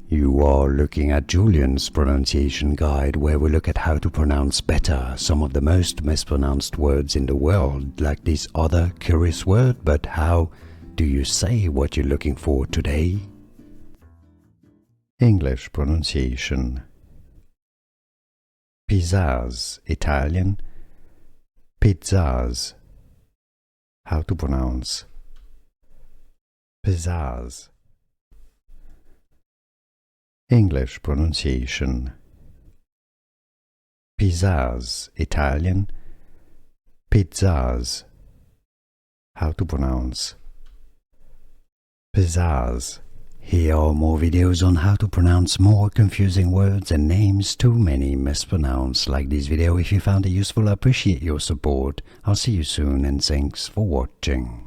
You are looking at Julian's pronunciation guide, where we look at how to pronounce better some of the most mispronounced words in the world, like this other curious word. But how do you say what you're looking for today? English pronunciation. Pizzazz, Italian. Pizzazz. How to pronounce Pizzazz. English pronunciation. Pizzazz, Italian. Pizzazz. How to pronounce Pizzazz. Here are more videos on how to pronounce more confusing words and names too many mispronounced. Like this video if you found it useful. I appreciate your support. I'll see you soon and thanks for watching.